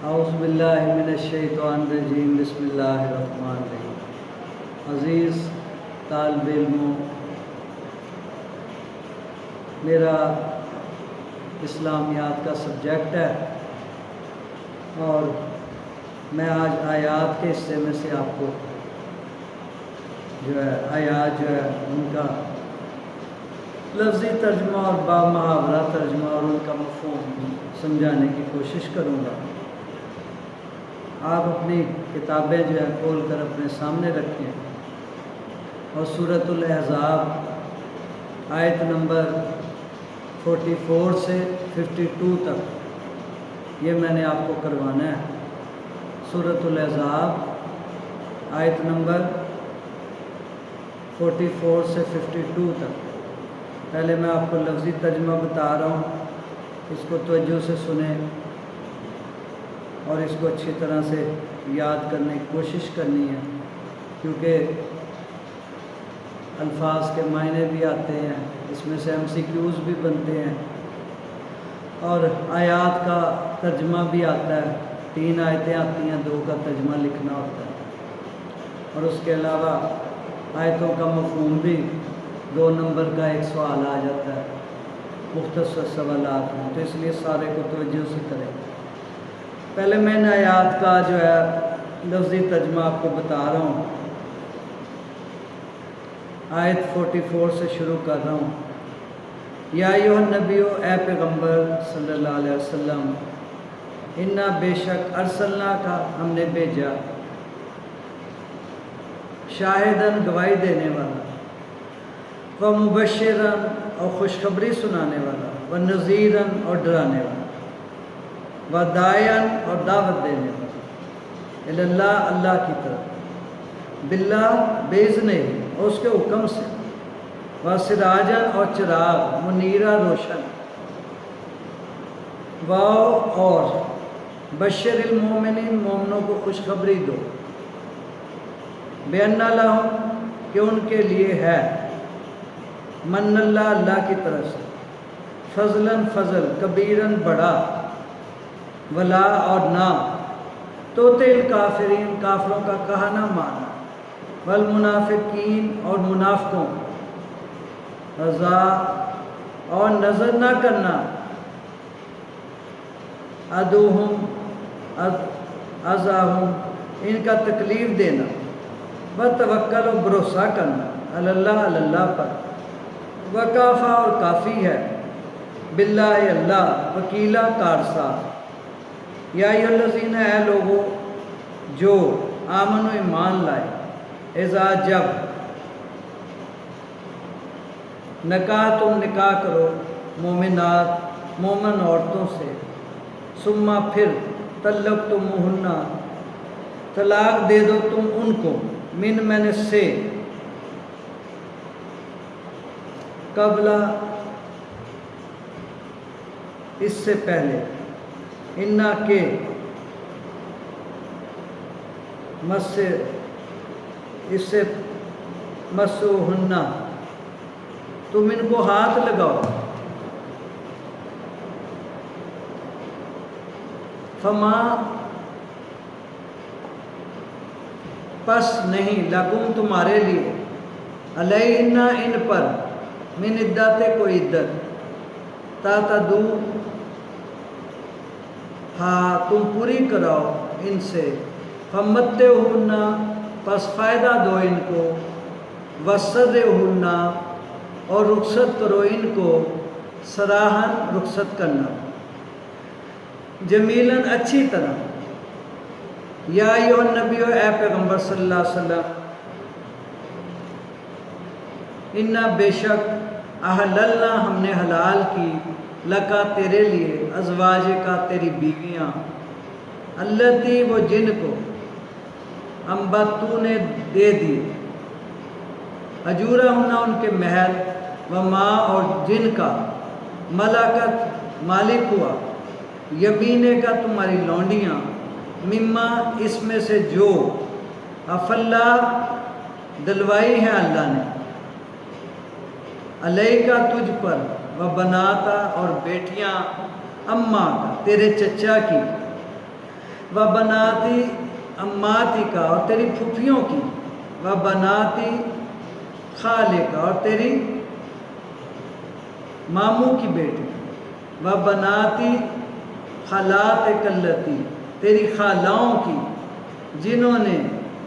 اعوذ باللہ من الشیطان الرجیم بسم اللہ الرحمن الرحیم۔ عزیز طالب علموں، میرا اسلامیات کا سبجیکٹ ہے اور میں آج آیات کے حصے میں سے آپ کو آیات ان کا لفظی ترجمہ اور بامحاورہ ترجمہ اور ان کا مفہوم سمجھانے کی کوشش کروں گا۔ آپ اپنی کتابیں کھول کر اپنے سامنے رکھیں اور سورۃ الاحزاب آیت نمبر 44 سے 52 تک یہ میں نے آپ کو کروانا ہے۔ سورۃ الاحزاب آیت نمبر 44 سے 52 تک۔ پہلے میں آپ کو لفظی ترجمہ بتا رہا ہوں، اس کو توجہ سے سنیں اور اس کو اچھی طرح سے یاد کرنے کی کوشش کرنی ہے، کیونکہ الفاظ کے معنی بھی آتے ہیں، اس میں سے MCQs بھی بنتے ہیں اور آیات کا ترجمہ بھی آتا ہے۔ 3 آیتیں آتی ہیں، 2 کا ترجمہ لکھنا ہوتا ہے اور اس کے علاوہ آیتوں کا مفہوم بھی 2 نمبر کا ایک سوال آ جاتا ہے مختصر سوالات میں، تو اس لیے سارے کو توجہ سے کریں۔ پہلے میں نے آیات کا لفظی ترجمہ آپ کو بتا رہا ہوں۔ آیت 44 سے شروع کر رہا ہوں۔ یا ایھا النبی، اے پیغمبر صلی اللہ علیہ وسلم، انا بے شک ارسلنا کا ہم نے بھیجا، شاہدن گواہی دینے والا، و مبشرن اور خوشخبری سنانے والا، و نذیرن اور ڈرانے والا، و داعین اور دعوت دینے والا، اللہ اللہ کی طرف، باللہ باذنہ اور اس کے حکم سے، و سراجن اور چراغ، منیرہ روشن، واو اور بشر المومنین مومنوں کو خوشخبری دو، بأن لہم کہ ان کے لیے ہے، من اللہ اللہ کی طرف سے، فضلاً فضل، کبیراً بڑا، ولا اور نہ، توطئ الکافرین کافروں کا کہا نہ مانا، والمنافقین اور منافقوں، رضا اور نظر نہ کرنا، عدوہم اذاہم ان کا تکلیف دینا، وتوکل و بھروسہ کرنا، اللہ پر، وکافہ اور کافی ہے، باللہ اللہ وکیلا کارساز، یا ایھا الذین اے لوگو جو آمن و ایمان لائے، اذا جب نکاح تم نکاح کرو مومنات مومن عورتوں سے، ثم پھر طلقتموہن طلاق دے دو تم ان کو، من سے قبل اس سے پہلے، انا کے مس اس سے مسوہن تم ان کو ہاتھ لگاؤ، فما پس نہیں، لکم تمہارے لیے، علیہن ان پر، من عدت کوئی عدت، تعتدو ہاں تم پوری کراؤ ان سے، فمتعوہن پس فائدہ دو ان کو، وسرحوہن اور رخصت کرو ان کو، سراحاً رخصت کرنا، جمیلاً اچھی طرح، یا ایھا النبی اے پیغمبر صلی اللہ علیہ وسلم، انا بے شک احللنا ہم نے حلال کی، لکا تیرے لیے، ازواج کا تیری بیویاں، اللتی وہ جن کو، انبت تو نے دے دی، اجورہن ان کے مہر، وما اور جن کا، ملکت مالک ہوا، یمینے کا تمہاری لونڈیاں، مما اس میں سے جو، افلا دلوائی ہے اللہ نے، علیکا تجھ پر، و بناتا اور بیٹیاں، اماں کا تیرے چچا کی، و بناتی اماتی کا، اور تیری پھوپھیوں کی، و بناتی خالے کا، اور تیری ماموں کی بیٹی، و بناتی خالات کلتی، تیری خالاؤں کی جنہوں نے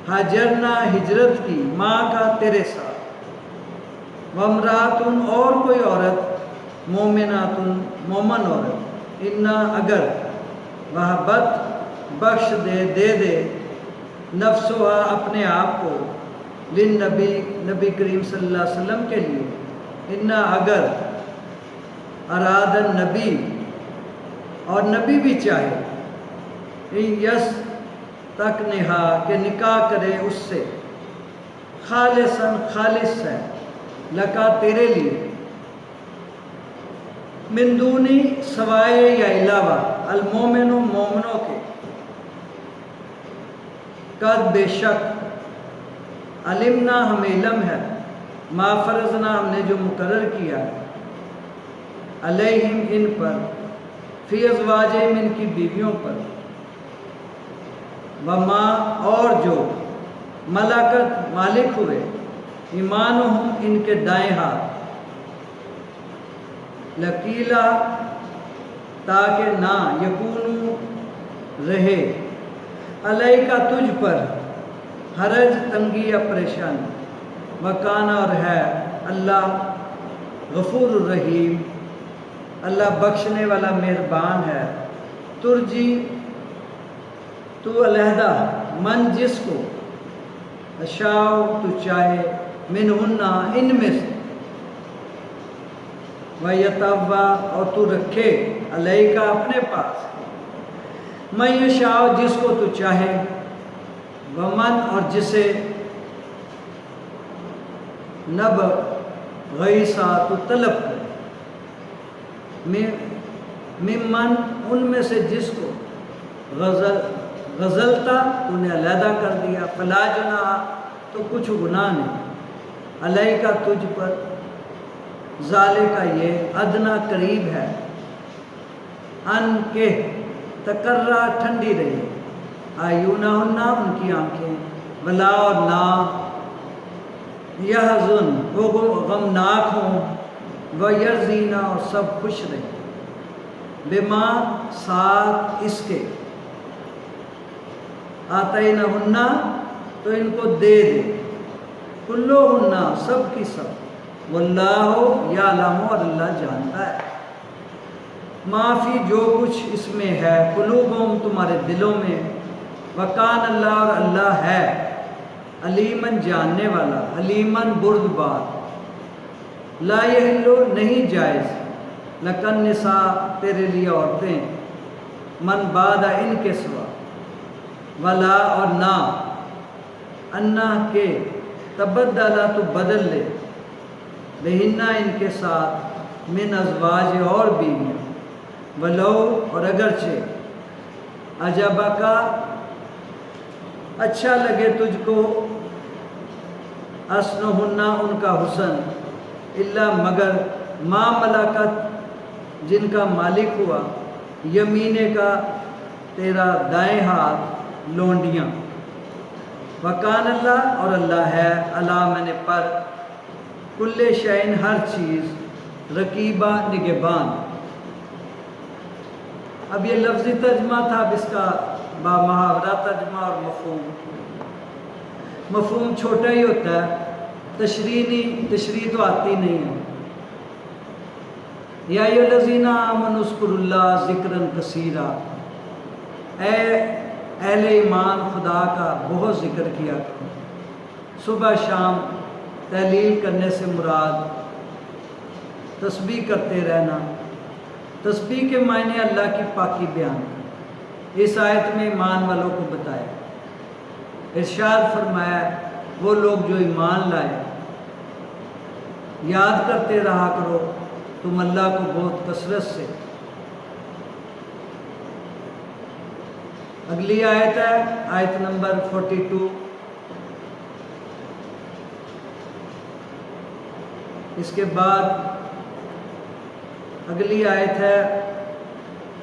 ہاجرنا ہجرت کی ماں کا تیرے ساتھ، وامراتن اور کوئی عورت، مومناتن مومن عورت، انا اگر وہبت بخش دے نفسها اپنے آپ کو، للنبی نبی کریم صلی اللہ علیہ وسلم کے لیے، انا اگر اراد النبی اور نبی بھی چاہے، یس تک نہا کہ نکاح کرے اس سے، خالصاً خالص ہے، لکا تیرے لیے، من دونی سوائے یا علاوہ، المومن مومنوں کے، قد بے شک، علمنا ہمیں علم ہے، ما فرضنا ہم نے جو مقرر کیا، علیہم ان پر، فی ازواجہم ان کی بیویوں پر، وما اور جو ملکت مالک ہوئے، ایمانہم ان کے دائیں ہاتھ، لکیلا تاکہ نہ یکونو رہے، علیکا تجھ پر، حرج تنگی یا پریشانی، وکانا اور ہے اللہ غفور الرحیم، اللہ بخشنے والا مہربان ہے، ترجی تو علیحدہ، من جس کو، اشاؤ تو چاہے، منہنہ ان میں سے، وَيَتَوَّا اور تو رکھے، علیہ کا اپنے پاس، من یشاء جس کو تو چاہے، ومن اور جسے، نب غیسا تو طلب کرے، ممن ان میں سے جس کو، غزلتا تو نے علیحدہ کر دیا، فلا جناح تو کچھ گناہ نہیں، علیہ کا تجھ پر، ذالک کا یہ، ادنا قریب ہے، ان کے تقرہ ٹھنڈی رہی، آیونہن ان کی آنکھیں، ولا اور نہ، یحزن وہ غمناک ہوں، ویرزینا اور سب خوش رہیں، بما ساتھ اس کے، آتینہن تو ان کو دے دے، کلہن سب کی سب، واللہ یعلم اور اللہ جانتا ہے، معافی جو کچھ اس میں ہے، قلوبہم تمہارے دلوں میں، وکان اللہ اور اللہ ہے، علیماً جاننے والا، حلیماً بردبار، لا یحل نہیں جائز، لکن نساء تیرے لیے عورتیں، من بعد ان کے سوا، ولا اور نہ، انا کے تبدلا تو بدل لے، بہنہ ان کے ساتھ، من ازواج اور بیویاں، ولو اور اگرچہ، عجبہ کا اچھا لگے تجھ کو، حسنہن ان کا حسن، الا مگر ما ملکت جن کا مالک ہوا، یمینے کا تیرا دائیں ہاتھ، لونڈیاں، وکان اللہ اور اللہ ہے، علی من پر، کل شیء ہر چیز، رقیبہ نگہبان۔ اب یہ لفظی ترجمہ تھا، اب اس کا با محاورہ ترجمہ اور مفہوم چھوٹا ہی ہوتا ہے، تشریح تو آتی نہیں ہے۔ یا ایھا الذین آمنوا اذکروا اللہ ذکرا کثیرا، اے اہل ایمان خدا کا بہت ذکر کیا کرو، صبح شام تحلیل کرنے سے مراد تسبیح کرتے رہنا، تسبیح کے معنی اللہ کی پاکی بیان، اس آیت میں ایمان والوں کو بتایا، ارشاد فرمایا وہ لوگ جو ایمان لائے، یاد کرتے رہا کرو تم اللہ کو بہت کثرت سے۔ اگلی آیت ہے آیت نمبر 42، اس کے بعد اگلی آیت ہے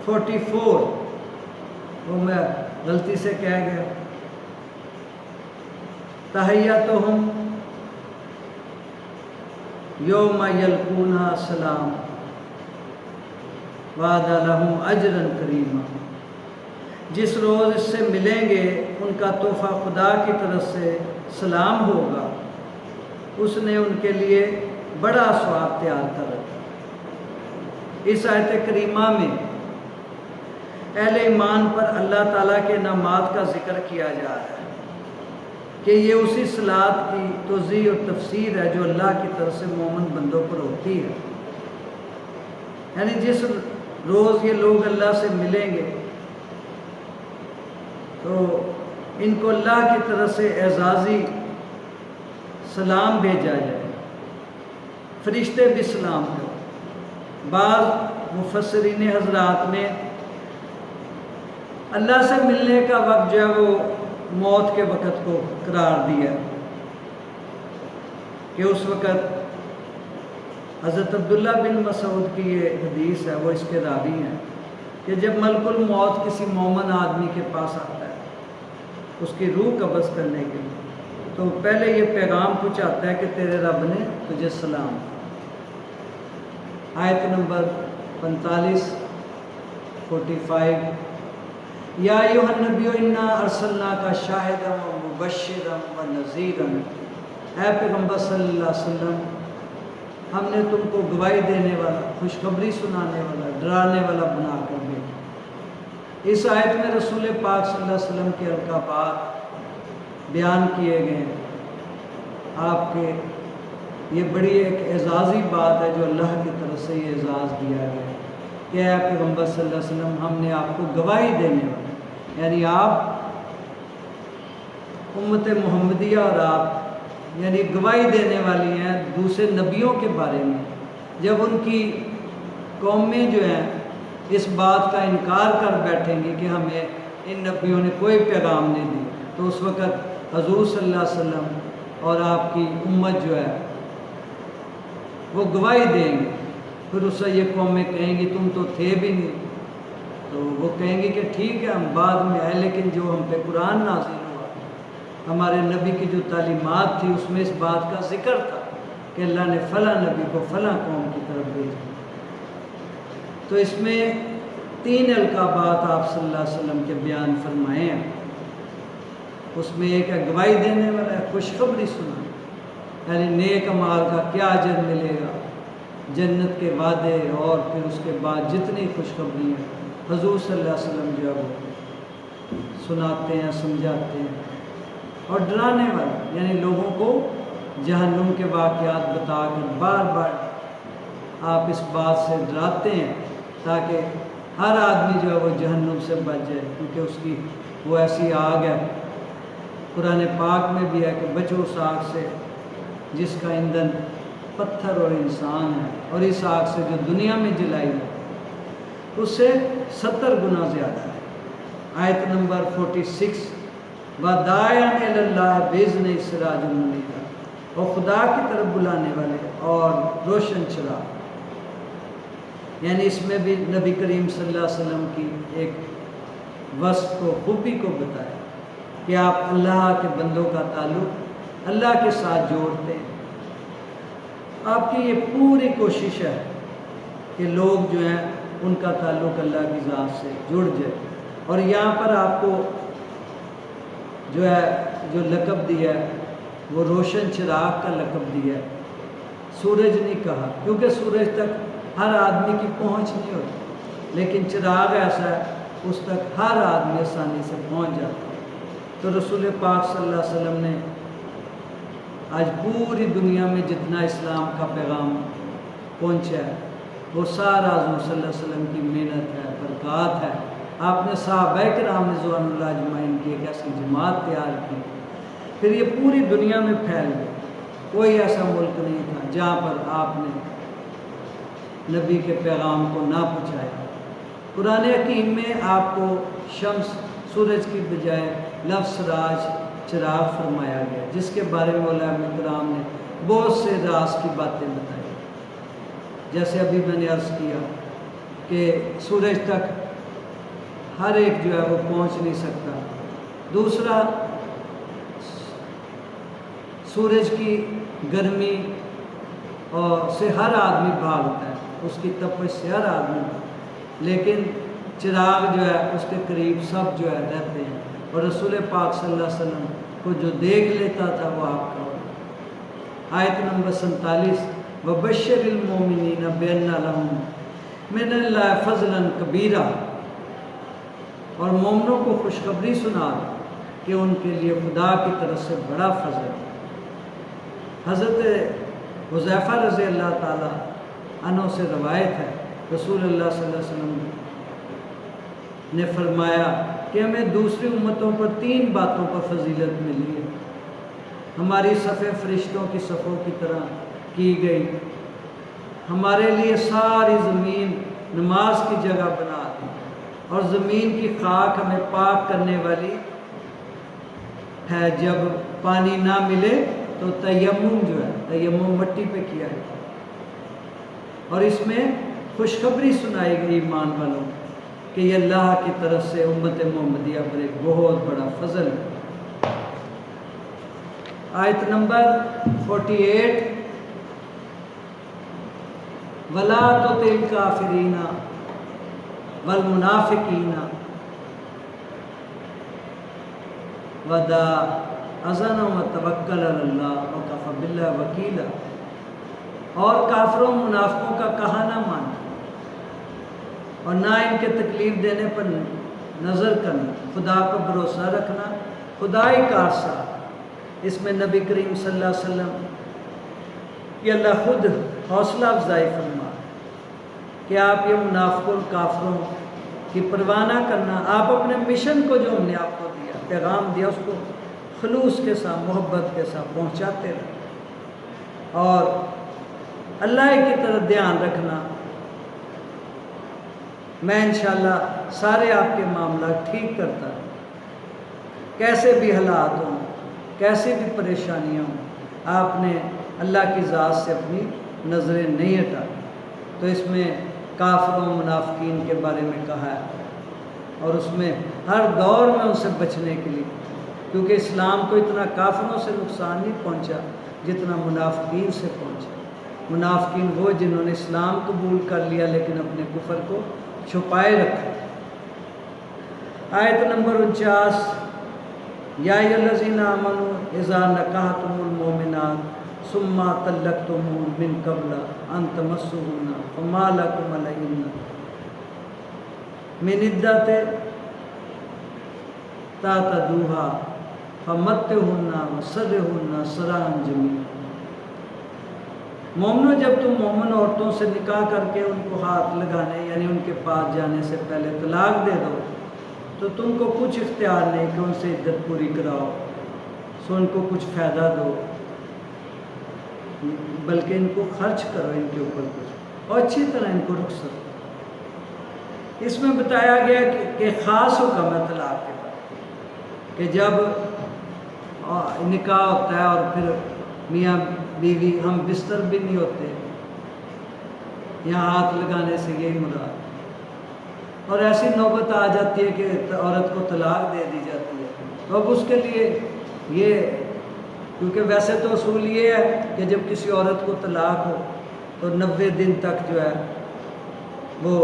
44، وہ میں غلطی سے کہہ گیا. تحیتہم یوم یلقونہا سلام وعد لہم اجرا کریما. جس روز اس سے ملیں گے ان کا تحفہ خدا کی طرف سے سلام ہوگا، اس نے ان کے لیے بڑا ثواب تیار کر رکھا. اس آیت کریمہ میں اہل ایمان پر اللہ تعالیٰ کے انعامات کا ذکر کیا جا رہا ہے کہ یہ اسی صلاۃ کی توضیح اور تفسیر ہے جو اللہ کی طرف سے مومن بندوں پر ہوتی ہے. یعنی جس روز یہ لوگ اللہ سے ملیں گے تو ان کو اللہ کی طرف سے اعزازی سلام بھیجا جائے، فرشتے بھی سلام کریں. بعض مفسرین حضرات نے اللہ سے ملنے کا وقت جو ہے وہ موت کے وقت کو قرار دیا کہ اس وقت حضرت عبداللہ بن مسعود کی یہ حدیث ہے، وہ اس کے راوی ہیں، کہ جب ملک الموت کسی مومن آدمی کے پاس آتا ہے اس کی روح قبض کرنے کے لیے تو پہلے یہ پیغام پہنچاتا ہے کہ تیرے رب نے تجھے سلام. آیت نمبر 45 یا ایھا النبی انا ارسلناک شاہدا و مبشرا و نذیرا. اے پیغمبر صلی اللہ علیہ وسلم، ہم نے تم کو گواہی دینے والا، خوشخبری سنانے والا، ڈرانے والا بنا کر بھیجا. اس آیت میں رسول پاک صلی اللہ علیہ وسلم کے القابات بیان کیے گئے ہیں. آپ کے یہ بڑی ایک اعزازی بات ہے جو اللہ کی طرف سے یہ اعزاز دیا گیا ہے کہ اے پیغمبر صلی اللہ علیہ وسلم، ہم نے آپ کو گواہی دینے والا، یعنی آپ امت محمدیہ اور آپ یعنی گواہی دینے والی ہیں دوسرے نبیوں کے بارے میں. جب ان کی قومیں جو ہیں اس بات کا انکار کر بیٹھیں گی کہ ہمیں ان نبیوں نے کوئی پیغام نہیں دی، تو اس وقت حضور صلی اللہ علیہ وسلم اور آپ کی امت جو ہے وہ گواہی دیں گے. پھر اس سے یہ قومیں کہیں گی تم تو تھے بھی نہیں، تو وہ کہیں گے کہ ٹھیک ہے ہم بعد میں آئے، لیکن جو ہم پہ قرآن نازل ہوا، ہمارے نبی کی جو تعلیمات تھی اس میں اس بات کا ذکر تھا کہ اللہ نے فلاں نبی کو فلاں قوم کی طرف بھیجا. تو اس میں 3 القابات آپ صلی اللہ علیہ وسلم کے بیان فرمائے ہیں. اس میں ایک ہے گواہی دینے والا ہے، خوشخبری سنا، یعنی نیک اعمال کا کیا اجر ملے گا، جنت کے وعدے، اور پھر اس کے بعد جتنی خوشخبری ہیں حضور صلی اللہ علیہ وسلم جو ہے وہ سناتے ہیں، سمجھاتے ہیں. اور ڈرانے والا یعنی لوگوں کو جہنم کے واقعات بتا کر بار بار آپ اس بات سے ڈراتے ہیں تاکہ ہر آدمی جو ہے وہ جہنم سے بچ جائے، کیونکہ اس کی وہ ایسی آگ ہے. قرآن پاک میں بھی ہے کہ بچو اس آگ سے جس کا ایندھن پتھر اور انسان ہے، اور اس آگ سے جو دنیا میں جلائی ہے اس سے 70 گنا زیادہ ہے. آیت نمبر 46 وَدَاعِيًا إِلَى اللَّهِ بِإِذْنِهِ سِرَاجٌ مُنِيرٌ، اور خدا کی طرف بلانے والے اور روشن چراغ. یعنی اس میں بھی نبی کریم صلی اللہ علیہ وسلم کی ایک وصف کو، خوبی کو بتایا کہ آپ اللہ کے بندوں کا تعلق اللہ کے ساتھ جوڑتے ہیں. آپ کی یہ پوری کوشش ہے کہ لوگ جو ہیں ان کا تعلق اللہ کی ذات سے جڑ جائے. اور یہاں پر آپ کو جو ہے جو لقب دیا ہے وہ روشن چراغ کا لقب دیا ہے. سورج نہیں کہا کیونکہ سورج تک ہر آدمی کی پہنچ نہیں ہوتی، لیکن چراغ ایسا ہے اس تک ہر آدمی آسانی سے پہنچ جاتا ہے. تو رسول پاک صلی اللہ علیہ وسلم نے آج پوری دنیا میں جتنا اسلام کا پیغام پہنچا ہے وہ سارا حضور صلی اللہ علیہ وسلم کی محنت ہے، برکات ہے. آپ نے صحابہ کرام رضوان اللہ اجمعین کی ایک ایسی جماعت تیار کی، پھر یہ پوری دنیا میں پھیل گئی. کوئی ایسا ملک نہیں تھا جہاں پر آپ نے نبی کے پیغام کو نہ پہنچایا. قرآن حکیم میں آپ کو شمس، سورج کی بجائے لفظ سراج، چراغ فرمایا گیا، جس کے بارے میں علماء کرام نے بہت سے راز کی باتیں بتائی. جیسے ابھی میں نے عرض کیا کہ سورج تک ہر ایک جو ہے وہ پہنچ نہیں سکتا۔ دوسرا، سورج کی گرمی اور سے ہر آدمی بھاگتا ہے، اس کی تپش سے ہر آدمی، لیکن چراغ جو ہے اس کے قریب سب جو ہے رہتے ہیں، اور رسول پاک صلی اللہ علیہ وسلم کو جو دیکھ لیتا تھا وہ آپ کا ہوتا۔ آیت نمبر 47، وَبَشِّرِ الْمُؤْمِنِينَ بِأَنَّ لَهُم مِّنَ اللَّهِ فَضْلًا كَبِيرًا، اور مومنوں کو خوشخبری سنا کہ ان کے لیے خدا کی طرف سے بڑا فضل ہے۔ حضرت حذیفہ رضی اللہ تعالیٰ عنہ سے روایت ہے، رسول اللہ صلی اللہ علیہ وسلم نے فرمایا کہ ہمیں دوسری امتوں پر 3 باتوں پر فضیلت ملی ہے۔ ہماری صفیں فرشتوں کی صفوں کی طرح کی گئی، ہمارے لیے ساری زمین نماز کی جگہ بنا دی، اور زمین کی خاک ہمیں پاک کرنے والی ہے۔ جب پانی نہ ملے تو تیمم جو ہے، تیمم مٹی پہ کیا ہے، اور اس میں خوشخبری سنائی گئی ایمان والوں کہ یہ اللہ کی طرف سے امت محمدیہ پر ایک بہت بڑا فضل ہے۔ آیت نمبر 48، وَلَا تُطِعِ الْكَافِرِينَ وَالْمُنَافِقِينَ وَدَعْ أَذَنَهُمْ وَتَوَكَّلْ عَلَى اللَّهِ وَكَفَى بِاللَّهِ وَكِيلًا، اور کافروں منافقوں کا کہا نہ ماننا، اور نہ ان کے تکلیف دینے پر نظر کرنا، خدا پر بھروسہ رکھنا، خدا ہی کارساز۔ اس میں نبی کریم صلی اللہ علیہ وسلم یہ اللہ خود حوصلہ افزائی فرما کہ آپ یہ منافقوں کافروں کی پرواہ نہ کرنا، آپ اپنے مشن کو جو ہم نے آپ کو دیا، پیغام دیا، اس کو خلوص کے ساتھ، محبت کے ساتھ پہنچاتے رہے، اور اللہ کی طرف دھیان رکھنا۔ میں انشاءاللہ سارے آپ کے معاملات ٹھیک کرتا ہوں، کیسے بھی حالات ہوں، کیسی بھی پریشانیاں ہوں، آپ نے اللہ کی ذات سے اپنی نظریں نہیں ہٹانی۔ تو اس میں کافروں منافقین کے بارے میں کہا ہے، اور اس میں ہر دور میں ان سے بچنے کے لیے، کیونکہ اسلام کو اتنا کافروں سے نقصان نہیں پہنچا جتنا منافقین سے پہنچا۔ منافقین وہ جنہوں نے اسلام قبول کر لیا لیکن اپنے کفر کو چھپائے رکھا۔ آیت نمبر 49، یا ایھا الذین آمنوا اذا نکحتم المؤمنات ثم طلقتموہن من قبل ان تمسوہن فما لکم علیہن من عدۃ تعتدوہا فمتعوہن وسرحوہن سراحا جمیلا۔ مومنوں، جب تم مومن عورتوں سے نکاح کر کے ان کو ہاتھ لگانے یعنی ان کے پاس جانے سے پہلے طلاق دے دو تو تم کو کچھ اختیار نہیں کہ ان سے عدت پوری کراؤ، سو ان کو کچھ فائدہ دو، بلکہ ان کو خرچ کرو، ان کے اوپر کچھ، اور اچھی طرح ان کو رخصت۔ اس میں بتایا گیا کہ خاص حکم ہے طلاق کے بعد، کہ جب نکاح ہوتا ہے اور پھر میاں بیوی ہم بستر بھی نہیں ہوتے، یہاں ہاتھ لگانے سے یہی مراد، اور ایسی نوبت آ جاتی ہے کہ عورت کو طلاق دے دی جاتی ہے، تو اب اس کے لیے یہ، کیونکہ ویسے تو اصول یہ ہے کہ جب کسی عورت کو طلاق ہو تو 90 دن تک جو ہے وہ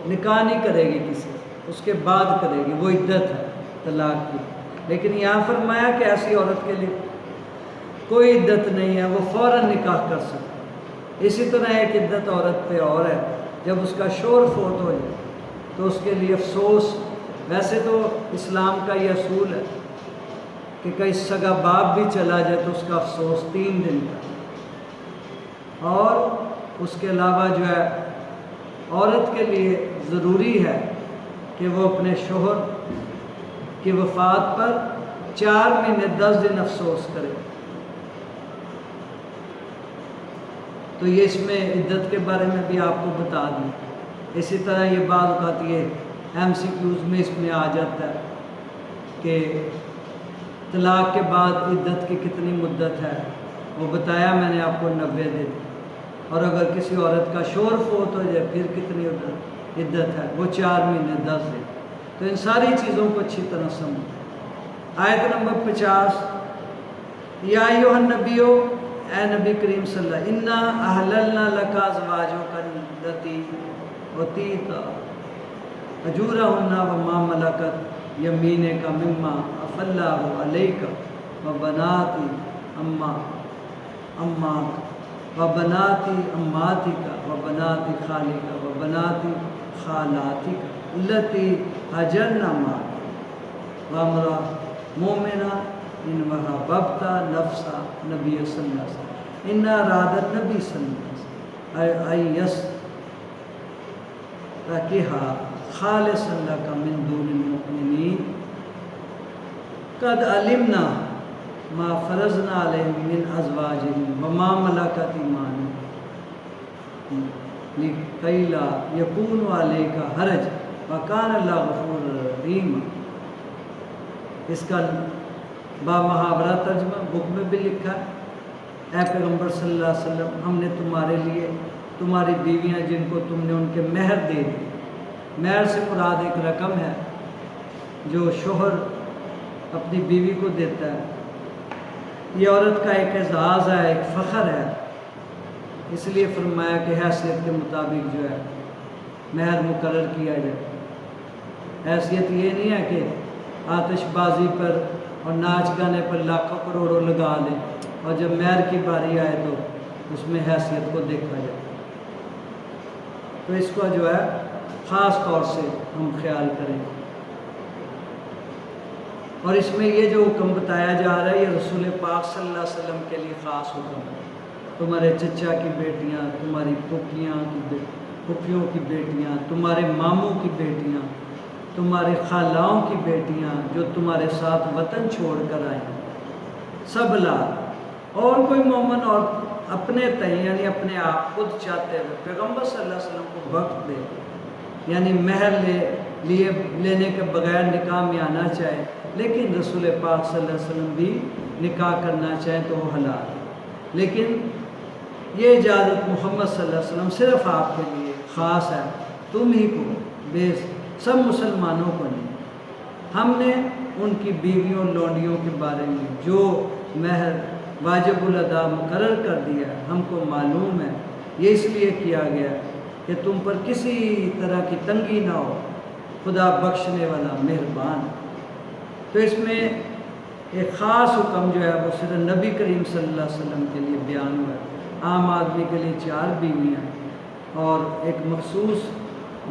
نکاح نہیں کرے گی کسی، اس کے بعد کرے گی، وہ عدت ہے طلاق کی۔ لیکن یہاں فرمایا کہ ایسی عورت کے لیے کوئی عدت نہیں ہے، وہ فوراً نکاح کر سکتی۔ اسی طرح ایک عدت عورت پہ اور ہے، جب اس کا شوہر فوت ہو جائے تو اس کے لیے افسوس، ویسے تو اسلام کا یہ اصول ہے کہ کئی سگا باپ بھی چلا جائے تو اس کا افسوس 3 دن کا، اور اس کے علاوہ جو ہے عورت کے لیے ضروری ہے کہ وہ اپنے شوہر کی وفات پر 4 مہینے 10 دن افسوس کرے۔ تو یہ اس میں عدت کے بارے میں بھی آپ کو بتا دوں۔ اسی طرح یہ بعض اوقات یہ MCQs میں اس میں آ جاتا ہے کہ طلاق کے بعد عدت کی کتنی مدت ہے، وہ بتایا میں نے آپ کو 90 دن، اور اگر کسی عورت کا شوہر فوت ہو جائے پھر کتنی عدت ہے، وہ 4 مہینے 10 دن۔ تو ان ساری چیزوں کو اچھی طرح سمجھ۔ آیت نمبر 50، یا ایھا النبیو، اے نبی کریم صلی اللہ علیہ وسلم، انا احللنا لک ازواجک اللاتی اوتیت اجورہن وما ملکت یمینک مما افی اللہ علیک وبنات وبنات اماتک وبنات خالک وبنات خالاتک اللاتی ہاجرن معک وامرأ مومنہ ان وہبت نفسا نبی صلی اللہ علیہ وسلم ان ارادت نبی صلی اللہ علیہ وسلم ایس تکہا خالصا لک من دون المؤمنین قد علمنا ما فرضنا علیہم من ازواجہم وما ملکت ایمانہم لکی لا یکون علیک حرج وکان اللہ غفور رحیم۔ اس کا بامحاورہ ترجمہ بک میں بھی لکھا ہے، اے پیغمبر صلی اللہ علیہ وسلم، ہم نے تمہارے لیے تمہاری بیویاں جن کو تم نے ان کے مہر دے دی، مہر سے مراد ایک رقم ہے جو شوہر اپنی بیوی کو دیتا ہے، یہ عورت کا ایک اعزاز ہے، ایک فخر ہے، اس لیے فرمایا کہ حیثیت کے مطابق جو ہے مہر مقرر کیا جائے۔ حیثیت یہ نہیں ہے کہ آتش بازی پر اور ناچ گانے پر لاکھوں کروڑوں لگا لیں اور جب مہر کی باری آئے تو اس میں حیثیت کو دیکھا جائے۔ تو اس کو جو ہے خاص طور سے ہم خیال کریں، اور اس میں یہ جو حکم بتایا جا رہا ہے یہ رسول پاک صلی اللہ علیہ وسلم کے لیے خاص حکم ہے۔ تمہارے چچا کی بیٹیاں، تمہاری پھوپھیوں کی بیٹیاں، تمہارے ماموں کی بیٹیاں، تمہارے خالاؤں کی بیٹیاں جو تمہارے ساتھ وطن چھوڑ کر آئیں، سب لا، اور کوئی مومن اور اپنے تئیں یعنی اپنے آپ خود چاہتے ہوئے پیغمبر صلی اللہ علیہ وسلم کو وقت دے، یعنی مہر لینے کے بغیر نکاح میں آنا چاہے، لیکن رسول پاک صلی اللہ علیہ وسلم بھی نکاح کرنا چاہیں تو وہ حلال ہے، لیکن یہ اجازت محمد صلی اللہ علیہ وسلم صرف آپ کے لیے خاص ہے، تم ہی کو، سب مسلمانوں کو نہیں۔ ہم نے ان کی بیویوں لونڈیوں کے بارے میں جو مہر واجب الادا مقرر کر دیا ہے ہم کو معلوم ہے، یہ اس لیے کیا گیا کہ تم پر کسی طرح کی تنگی نہ ہو، خدا بخشنے والا مہربان۔ تو اس میں ایک خاص حکم جو ہے وہ صرف نبی کریم صلی اللہ علیہ وسلم کے لیے بیان ہوا ہے۔ عام آدمی کے لیے 4 بیویاں اور ایک مخصوص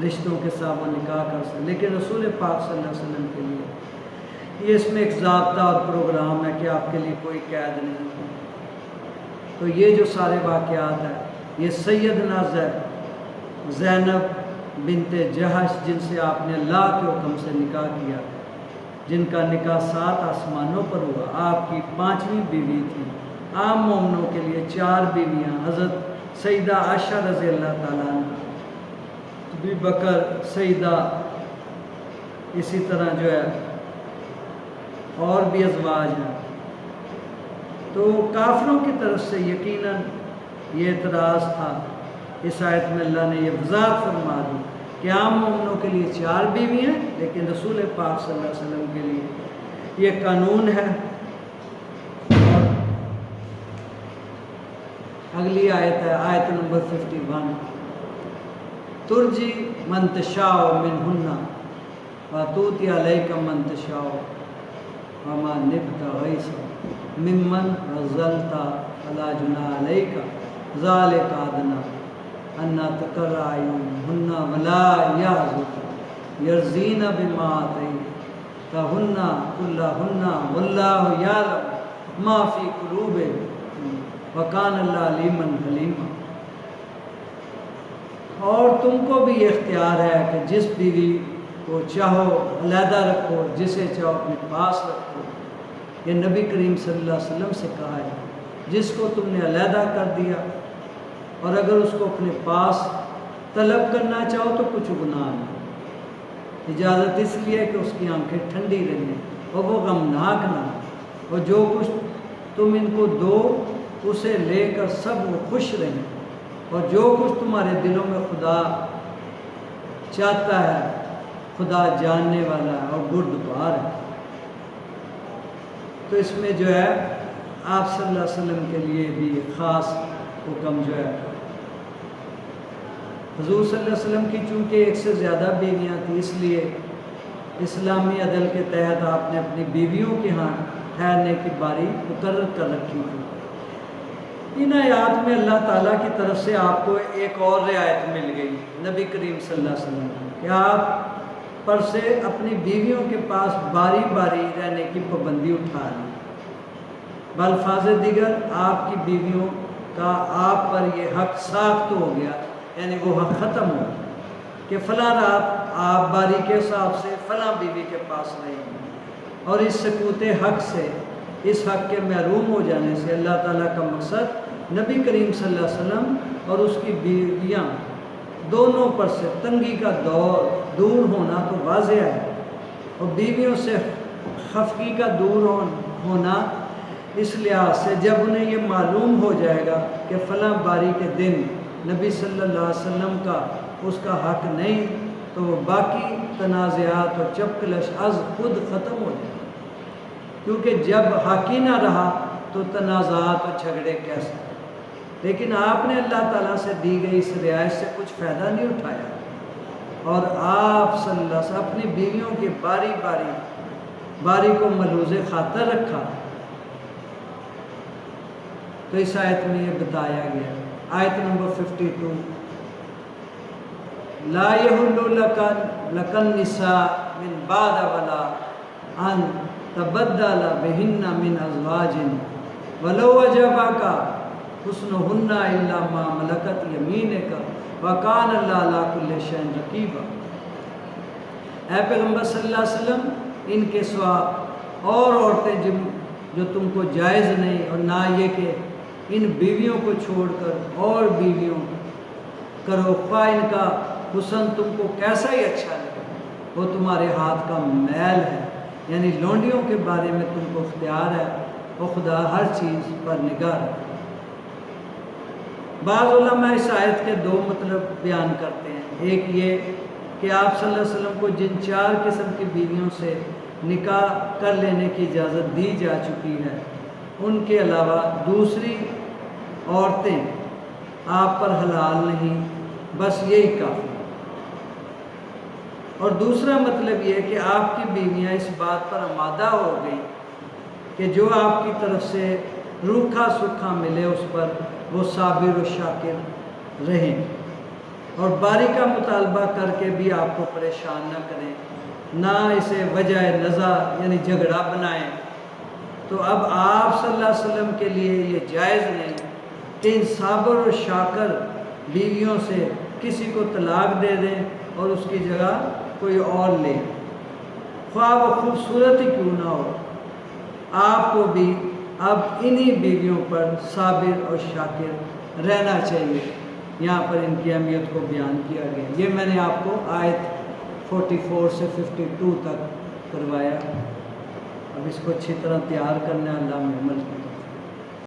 رشتوں کے ساتھ وہ نکاح کر سکتے، لیکن رسول پاک صلی اللہ علیہ وسلم کے لیے یہ اس میں ایک ضابطہ اور پروگرام ہے کہ آپ کے لیے کوئی قید نہیں۔ تو یہ جو سارے واقعات ہیں یہ سیدنا زینب بنت جہش جن سے آپ نے اللہ کے حکم سے نکاح کیا، جن کا نکاح 7 آسمانوں پر ہوا، آپ کی 5ویں بیوی تھی۔ عام مومنوں کے لیے 4 بیویاں، حضرت سیدہ عائشہ رضی اللہ تعالیٰ عنہ، ابی بکر، سیدہ، اسی طرح جو ہے اور بھی ازواج ہیں۔ تو کافروں کی طرف سے یقیناً یہ اعتراض تھا، اس آیت میں اللہ نے یہ وضاحت فرما دی کہ عام مومنوں کے لیے 4 بیوی ہیں، لیکن رسول پاک صلی اللہ علیہ وسلم کے لیے یہ قانون ہے۔ اور اگلی آیت ہے آیت نمبر 51، ترجی من تشاء منہن وتؤتی الیک من تشاء وما نبتغیت ممن عزلت فلا جناح علیک ذلک ادنی ان تقر اعینہن ولا یرضین بما آتیتہن کلہن واللہ یعلم ما فی قلوبہم وکان اللہ علیما حلیما۔ اور تم کو بھی یہ اختیار ہے کہ جس بیوی کو چاہو علیحدہ رکھو، جسے چاہو اپنے پاس رکھو، یہ نبی کریم صلی اللہ علیہ وسلم سے کہا ہے۔ جس کو تم نے علیحدہ کر دیا اور اگر اس کو اپنے پاس طلب کرنا چاہو تو کچھ گناہ نہیں، اجازت اس لیے کہ اس کی آنکھیں ٹھنڈی رہیں اور وہ غمناک نہ ہو، اور جو کچھ تم ان کو دو اسے لے کر سب وہ خوش رہیں، اور جو کچھ تمہارے دلوں میں خدا چاہتا ہے خدا جاننے والا ہے اور بردبار ہے۔ تو اس میں جو ہے آپ صلی اللہ علیہ وسلم کے لیے بھی خاص حکم جو ہے، حضور صلی اللہ علیہ وسلم کی چونکہ ایک سے زیادہ بیویاں تھیں، اس لیے اسلامی عدل کے تحت آپ نے اپنی بیویوں کے ہاں ٹھہرنے کی باری مقرر کر رکھی تھی۔ ان آیات میں اللہ تعالیٰ کی طرف سے آپ کو ایک اور رعایت مل گئی نبی کریم صلی اللہ علیہ وسلم کی، کہ آپ پر سے اپنی بیویوں کے پاس باری باری رہنے کی پابندی اٹھا لی۔ بالفاظ دیگر آپ کی بیویوں کا آپ پر یہ حق ساخت ہو گیا، یعنی وہ حق ختم ہو گیا کہ فلاں رات آپ باری کے حساب سے فلاں بیوی کے پاس رہیں گے، اور اس سکوت حق سے، اس حق کے محروم ہو جانے سے اللہ تعالیٰ کا مقصد نبی کریم صلی اللہ علیہ وسلم اور اس کی بیویاں دونوں پر سے تنگی کا دور ہونا تو واضح ہے، اور بیویوں سے خفگی کا دور ہونا اس لحاظ سے جب انہیں یہ معلوم ہو جائے گا کہ فلاں باری کے دن نبی صلی اللہ علیہ وسلم کا اس کا حق نہیں، تو وہ باقی تنازعات اور چپکلش از خود ختم ہو جائے، کیونکہ جب حق ہی نہ رہا تو تنازعات اور جھگڑے کیسے۔ لیکن آپ نے اللہ تعالیٰ سے دی گئی اس رعایت سے کچھ فائدہ نہیں اٹھایا، اور آپ صلی اللہ علیہ وسلم اپنی بیویوں کی باری کو ملحوظ خاطر رکھا۔ تو اس آیت میں یہ بتایا گیا، آیت نمبر 52، لا یحل لک النساء من بعد ولا ان تبدل بہن من ازواج ولو وجبک حسنہن الا ما ملکت یمینک وکان اللہ علی کل شیء رقیبا۔ اے پیغمبر صلی اللہ علیہ وسلم، ان کے سوا اور عورتیں جو تم کو جائز نہیں، اور نہ یہ کہ ان بیویوں کو چھوڑ کر اور بیویوں کرو، خواہ ان کا حسن تم کو کیسا ہی اچھا لگے، وہ تمہارے ہاتھ کا میل ہے، یعنی لونڈیوں کے بارے میں تم کو اختیار ہے، اور خدا ہر چیز پر نگاہ ہے۔ بعض علماء اس آیت کے دو مطلب بیان کرتے ہیں، ایک یہ کہ آپ صلی اللہ علیہ وسلم کو جن 4 قسم کی بیویوں سے نکاح کر لینے کی اجازت دی جا چکی ہے، ان کے علاوہ دوسری عورتیں آپ پر حلال نہیں، بس یہی کافی۔ اور دوسرا مطلب یہ کہ آپ کی بیویاں اس بات پر آمادہ ہو گئی کہ جو آپ کی طرف سے روکھا سکھا ملے اس پر وہ صابر و شاکر رہیں، اور باری کا مطالبہ کر کے بھی آپ کو پریشان نہ کریں، نہ اسے وجہ نزاع یعنی جھگڑا بنائیں۔ تو اب آپ صلی اللہ علیہ وسلم کے لیے یہ جائز نہیں کہ ان صابر و شاکر بیویوں سے کسی کو طلاق دے دیں اور اس کی جگہ کوئی اور لے، خواہ وہ خوبصورت ہی کیوں نہ ہو۔ آپ کو بھی اب انہی بیویوں پر صابر اور شاکر رہنا چاہیے۔ یہاں پر ان کی اہمیت کو بیان کیا گیا۔ یہ میں نے آپ کو آیت 44 سے 52 تک کروایا۔ اب اس کو اچھی طرح تیار کرنا، اللہ میں عمل کرنا۔